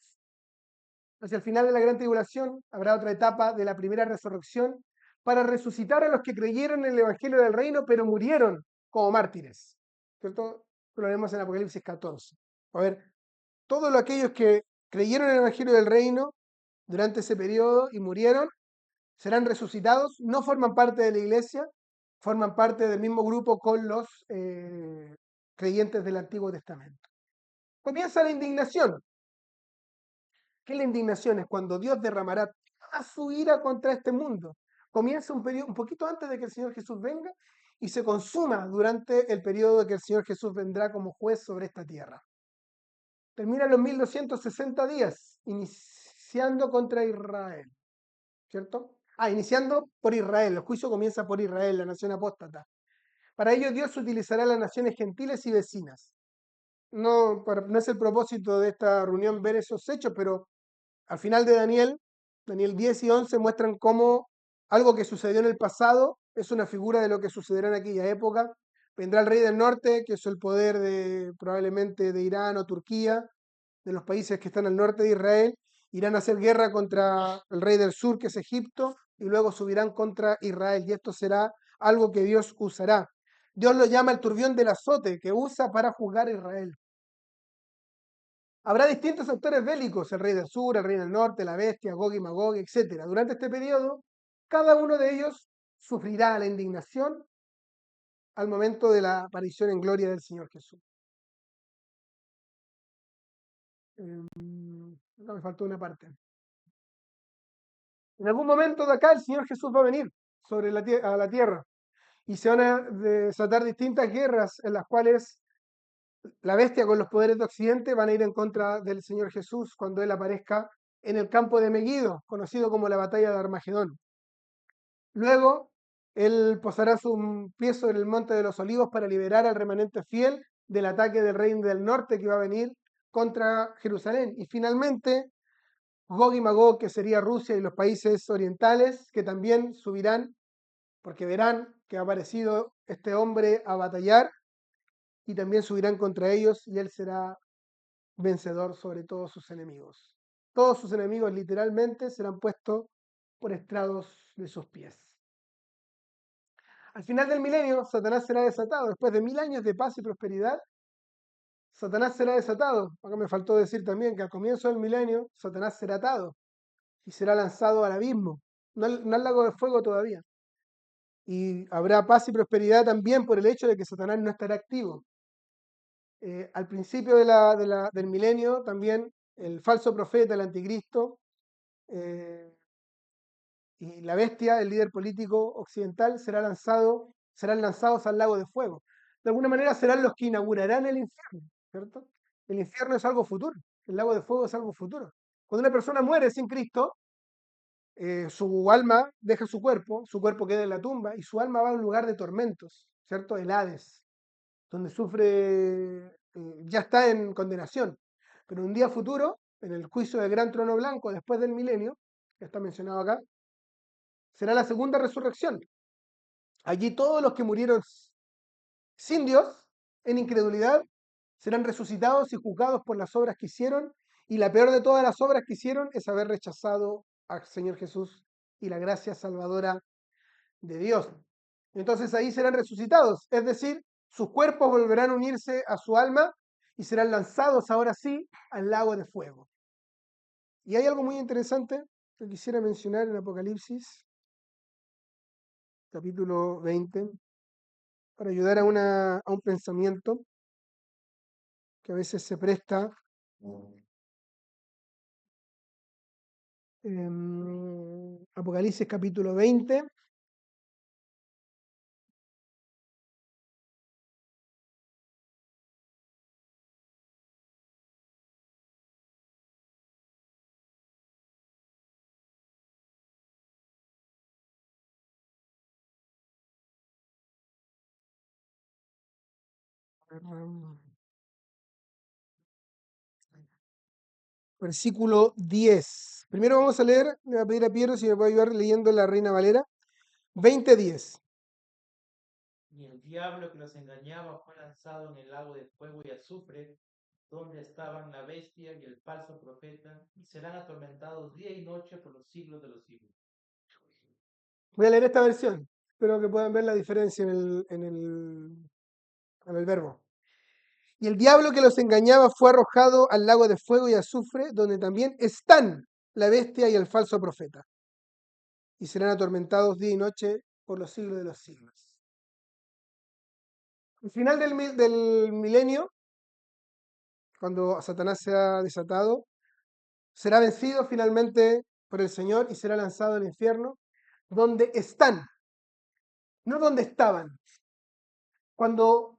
Hacia el final de la gran tribulación habrá otra etapa de la primera resurrección para resucitar a los que creyeron en el Evangelio del Reino, pero murieron como mártires. ¿Cierto? Lo vemos en Apocalipsis 14. A ver, todos aquellos que creyeron en el Evangelio del Reino durante ese periodo y murieron, serán resucitados, no forman parte de la iglesia, forman parte del mismo grupo con los creyentes del Antiguo Testamento. Comienza la indignación. ¿Qué es la indignación? Es cuando Dios derramará toda su ira contra este mundo. Comienza un periodo un poquito antes de que el Señor Jesús venga y se consuma durante el periodo que el Señor Jesús vendrá como juez sobre esta tierra. Termina los 1260 días, iniciando contra Israel, ¿cierto? Iniciando por Israel, el juicio comienza por Israel, la nación apóstata. Para ello Dios utilizará las naciones gentiles y vecinas. No es el propósito de esta reunión ver esos hechos, pero al final de Daniel 10 y 11 muestran cómo algo que sucedió en el pasado es una figura de lo que sucederá en aquella época. Vendrá el rey del norte, que es el poder probablemente de Irán o Turquía, de los países que están al norte de Israel, irán a hacer guerra contra el rey del sur, que es Egipto, y luego subirán contra Israel. Y esto será algo que Dios usará. Dios lo llama el turbión del azote, que usa para juzgar a Israel. Habrá distintos actores bélicos, el rey del sur, el rey del norte, la bestia, Gog y Magog, etc. Durante este periodo, cada uno de ellos sufrirá la indignación al momento de la aparición en gloria del Señor Jesús. No, me faltó una parte. En algún momento de acá el Señor Jesús va a venir a la tierra y se van a desatar distintas guerras en las cuales la bestia con los poderes de Occidente van a ir en contra del Señor Jesús cuando Él aparezca en el campo de Megiddo, conocido como la batalla de Armagedón. Luego, Él posará su pie sobre el monte de los olivos para liberar al remanente fiel del ataque del reino del norte que va a venir contra Jerusalén. Y finalmente, Gog y Magog, que sería Rusia y los países orientales, que también subirán, porque verán que ha aparecido este hombre a batallar, y también subirán contra ellos, y él será vencedor sobre todos sus enemigos. Todos sus enemigos literalmente serán puestos por estrados de sus pies. Al final del milenio, Satanás será desatado. Después de 1000 años de paz y prosperidad, Satanás será desatado. Acá me faltó decir también que al comienzo del milenio, Satanás será atado y será lanzado al abismo, no al lago de fuego todavía. Y habrá paz y prosperidad también por el hecho de que Satanás no estará activo. Al principio del milenio también el falso profeta, el anticristo, eh, y la bestia, el líder político occidental, serán lanzados al lago de fuego. De alguna manera serán los que inaugurarán el infierno, ¿cierto? El infierno es algo futuro, el lago de fuego es algo futuro. Cuando una persona muere sin Cristo, su alma deja su cuerpo queda en la tumba y su alma va a un lugar de tormentos, ¿cierto? El Hades, donde sufre, ya está en condenación. Pero un día futuro, en el juicio del gran trono blanco, después del milenio, que está mencionado acá, será la segunda resurrección. Allí todos los que murieron sin Dios, en incredulidad, serán resucitados y juzgados por las obras que hicieron, y la peor de todas las obras que hicieron es haber rechazado al Señor Jesús y la gracia salvadora de Dios. Entonces ahí serán resucitados, es decir, sus cuerpos volverán a unirse a su alma y serán lanzados ahora sí al lago de fuego. Y hay algo muy interesante que quisiera mencionar en Apocalipsis, capítulo 20, para ayudar a un pensamiento que a veces se presta Apocalipsis capítulo 20. em, Versículo 10. Primero vamos a leer, le voy a pedir a Piero si me puede ayudar leyendo la Reina Valera. 20:10. Y el diablo que los engañaba fue lanzado en el lago de fuego y azufre, donde estaban la bestia y el falso profeta, y serán atormentados día y noche por los siglos de los siglos. Voy a leer esta versión. Espero que puedan ver la diferencia en el verbo. Y el diablo que los engañaba fue arrojado al lago de fuego y azufre, donde también están la bestia y el falso profeta. Y serán atormentados día y noche por los siglos de los siglos. Al final del milenio, cuando Satanás sea desatado, será vencido finalmente por el Señor y será lanzado al infierno, donde están, no donde estaban. Cuando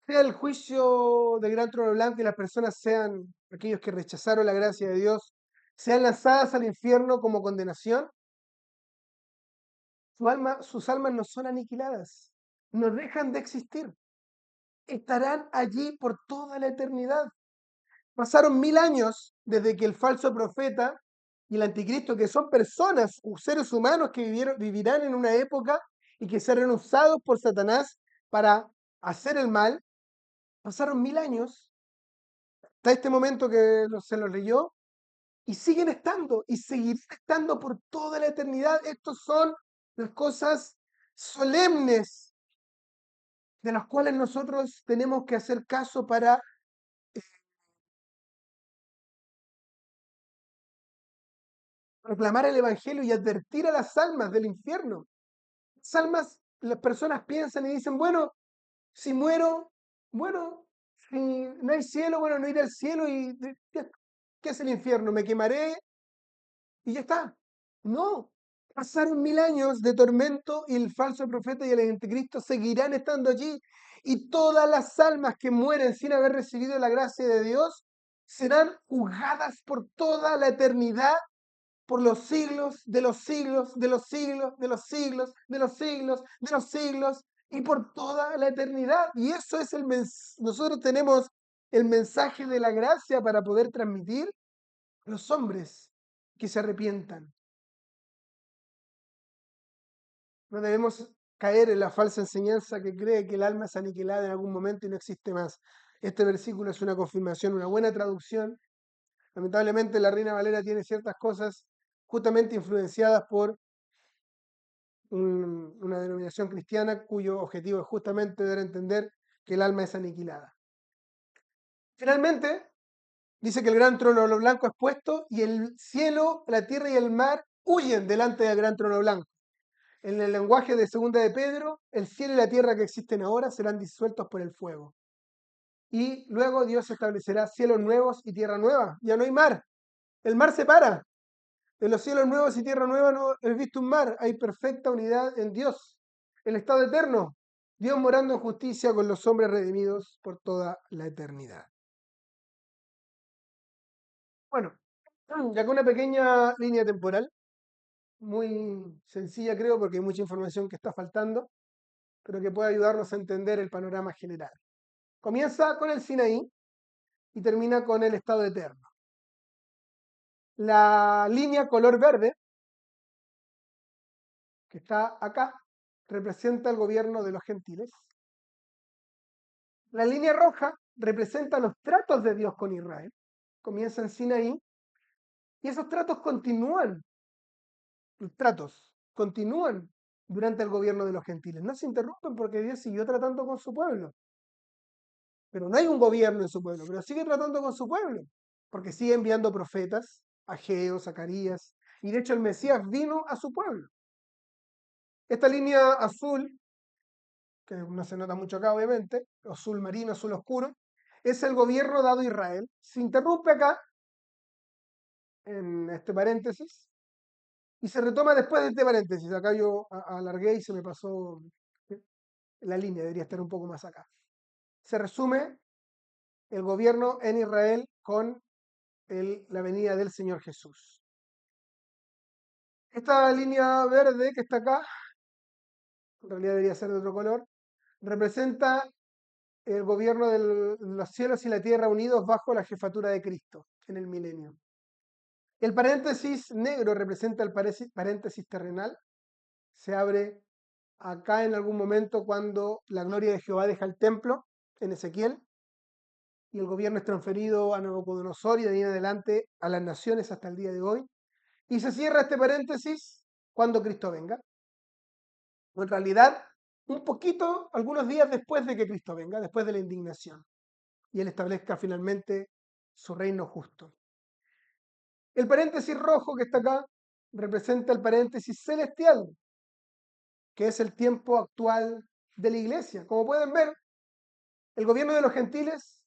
sea el juicio del gran trono blanco y las personas sean aquellos que rechazaron la gracia de Dios, sean lanzadas al infierno como condenación, sus almas no son aniquiladas, no dejan de existir, estarán allí por toda la eternidad. Pasaron 1000 años desde que el falso profeta y el anticristo, que son personas o seres humanos que vivirán en una época y que serán usados por Satanás para hacer el mal, pasaron 1000 años hasta este momento que se los leyó y siguen estando y seguirán estando por toda la eternidad. Estos son las cosas solemnes de las cuales nosotros tenemos que hacer caso para proclamar el Evangelio y advertir a las almas del infierno. Las almas, las personas piensan y dicen, bueno, si muero, bueno, si no hay cielo, bueno, no iré al cielo y ¿qué es el infierno? Me quemaré y ya está. No, pasaron 1000 años de tormento y el falso profeta y el anticristo seguirán estando allí. Y todas las almas que mueren sin haber recibido la gracia de Dios serán juzgadas por toda la eternidad, por los siglos de los siglos, de los siglos, de los siglos, de los siglos, de los siglos, y por toda la eternidad. Y eso es nosotros tenemos el mensaje de la gracia para poder transmitir a los hombres que se arrepientan. No debemos caer en la falsa enseñanza que cree que el alma es aniquilada en algún momento y no existe más. Este versículo es una confirmación, una buena traducción. Lamentablemente la Reina Valera tiene ciertas cosas justamente influenciadas por una denominación cristiana cuyo objetivo es justamente dar a entender que el alma es aniquilada. Finalmente, dice que el gran trono blanco es puesto y el cielo, la tierra y el mar huyen delante del gran trono blanco. En el lenguaje de segunda de Pedro, el cielo y la tierra que existen ahora serán disueltos por el fuego. Y luego Dios establecerá cielos nuevos y tierra nueva. Ya no hay mar. El mar se para. En los cielos nuevos y tierra nueva no he visto un mar. Hay perfecta unidad en Dios. El estado eterno. Dios morando en justicia con los hombres redimidos por toda la eternidad. Bueno, ya con una pequeña línea temporal, muy sencilla creo porque hay mucha información que está faltando, pero que puede ayudarnos a entender el panorama general. Comienza con el Sinaí y termina con el estado eterno. La línea color verde, que está acá, representa el gobierno de los gentiles. La línea roja representa los tratos de Dios con Israel. Comienza en Sinaí y esos tratos continúan. Los tratos continúan durante el gobierno de los gentiles. No se interrumpen porque Dios siguió tratando con su pueblo. Pero no hay un gobierno en su pueblo, pero sigue tratando con su pueblo. Porque sigue enviando profetas, Ageo, Zacarías. Y de hecho el Mesías vino a su pueblo. Esta línea azul, que no se nota mucho acá obviamente, azul marino, azul oscuro, es el gobierno dado a Israel. Se interrumpe acá, en este paréntesis, y se retoma después de este paréntesis. Acá yo alargué y se me pasó la línea, debería estar un poco más acá. Se resume el gobierno en Israel con la venida del Señor Jesús. Esta línea verde que está acá, en realidad debería ser de otro color, representa el gobierno de los cielos y la tierra unidos bajo la jefatura de Cristo en el milenio. El paréntesis negro representa el paréntesis terrenal. Se abre acá en algún momento cuando la gloria de Jehová deja el templo en Ezequiel y el gobierno es transferido a Nabucodonosor y de ahí en adelante a las naciones hasta el día de hoy. Y se cierra este paréntesis cuando Cristo venga. O en realidad, un poquito, algunos días después de que Cristo venga, después de la indignación, y Él establezca finalmente su reino justo. El paréntesis rojo que está acá representa el paréntesis celestial, que es el tiempo actual de la iglesia. Como pueden ver, el gobierno de los gentiles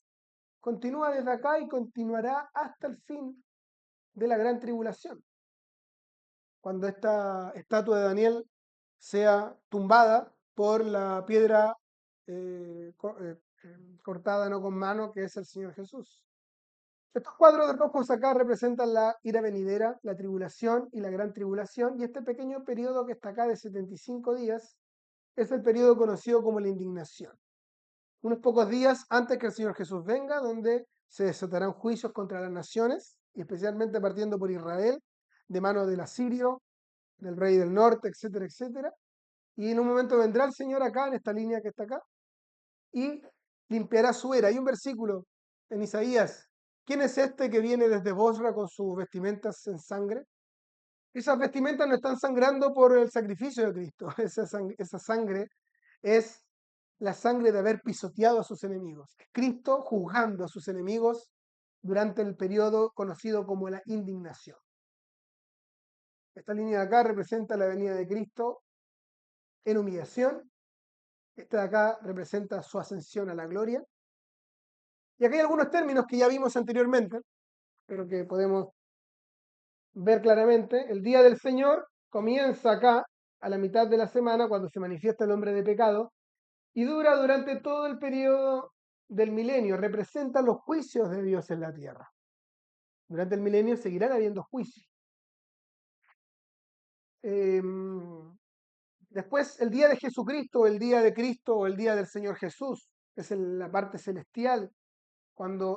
continúa desde acá y continuará hasta el fin de la gran tribulación. Cuando esta estatua de Daniel sea tumbada por la piedra cortada no con mano, que es el Señor Jesús. Estos cuadros rojos acá representan la ira venidera, la tribulación y la gran tribulación, y este pequeño periodo que está acá de 75 días es el periodo conocido como la indignación. Unos pocos días antes que el Señor Jesús venga, donde se desatarán juicios contra las naciones, y especialmente partiendo por Israel, de mano del asirio, del rey del norte, etcétera, etcétera. Y en un momento vendrá el Señor acá, en esta línea que está acá, y limpiará su era. Hay un versículo en Isaías: ¿quién es este que viene desde Bosra con sus vestimentas en sangre? Esas vestimentas no están sangrando por el sacrificio de Cristo. Esa sangre es la sangre de haber pisoteado a sus enemigos. Cristo juzgando a sus enemigos durante el periodo conocido como la indignación. Esta línea de acá representa la venida de Cristo en humillación. Esta de acá representa su ascensión a la gloria. Y aquí hay algunos términos que ya vimos anteriormente, pero que podemos ver claramente. El día del Señor comienza acá a la mitad de la semana, cuando se manifiesta el hombre de pecado, y dura durante todo el periodo del milenio. Representa los juicios de Dios en la tierra. Durante el milenio seguirán habiendo juicios. Después, el día de Jesucristo, el día de Cristo o el día del Señor Jesús, es la parte celestial,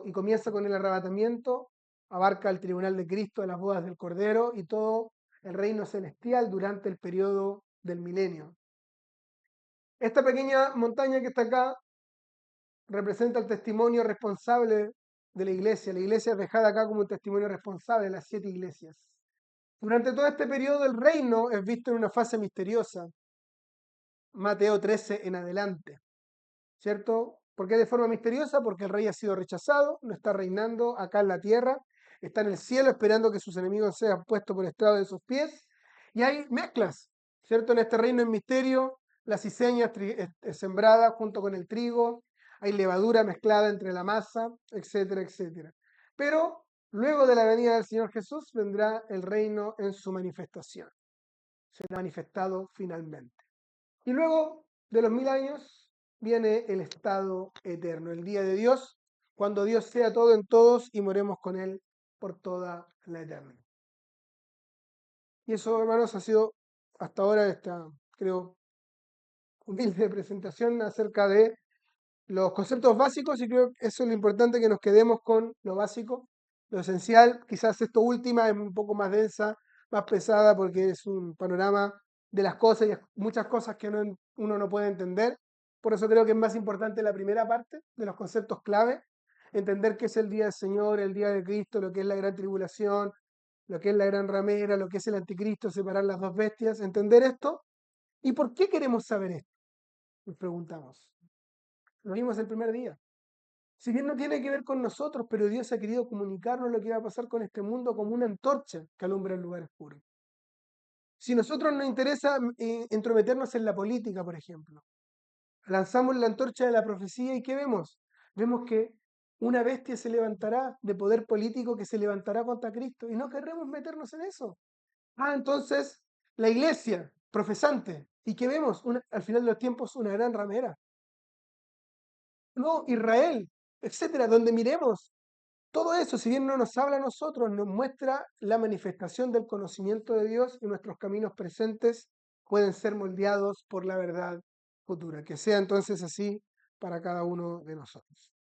y comienza con el arrebatamiento, abarca el tribunal de Cristo, de las bodas del Cordero y todo el reino celestial durante el periodo del milenio. Esta pequeña montaña que está acá representa el testimonio responsable de la iglesia. La iglesia es dejada acá como un testimonio responsable de las 7 iglesias. Durante todo este periodo el reino es visto en una fase misteriosa. Mateo 13 en adelante, ¿cierto? ¿Por qué de forma misteriosa? Porque el rey ha sido rechazado, no está reinando acá en la tierra, está en el cielo esperando que sus enemigos sean puestos por estrado de sus pies, y hay mezclas, ¿cierto? En este reino en misterio, la cizaña es sembrada junto con el trigo, hay levadura mezclada entre la masa, etcétera, etcétera. Pero luego de la venida del Señor Jesús vendrá el reino en su manifestación, será manifestado finalmente. Y luego de los 1000 años viene el estado eterno, el día de Dios, cuando Dios sea todo en todos y moremos con Él por toda la eternidad. Y eso, hermanos, ha sido hasta ahora esta, creo, humilde presentación acerca de los conceptos básicos, y creo que eso es lo importante, que nos quedemos con lo básico, lo esencial. Quizás esto última es un poco más densa, más pesada, porque es un panorama de las cosas y muchas cosas que uno no puede entender. Por eso creo que es más importante la primera parte de los conceptos clave, entender qué es el día del Señor, el día de Cristo, lo que es la gran tribulación, lo que es la gran ramera, lo que es el anticristo, separar las dos bestias, entender esto. ¿Y por qué queremos saber esto? Nos preguntamos. Lo vimos el primer día. Si bien no tiene que ver con nosotros, pero Dios ha querido comunicarnos lo que va a pasar con este mundo como una antorcha que alumbra el lugar oscuro. Si a nosotros nos interesa entrometernos en la política, por ejemplo, lanzamos la antorcha de la profecía y ¿qué vemos? Vemos que Una bestia se levantará de poder político que se levantará contra Cristo y no querremos meternos en eso. Entonces, la iglesia profesante, ¿y qué vemos? Al final de los tiempos, una gran ramera. No, Israel, etcétera, donde miremos. Todo eso, si bien no nos habla a nosotros, nos muestra la manifestación del conocimiento de Dios y nuestros caminos presentes pueden ser moldeados por la verdad futura. Que sea entonces así para cada uno de nosotros.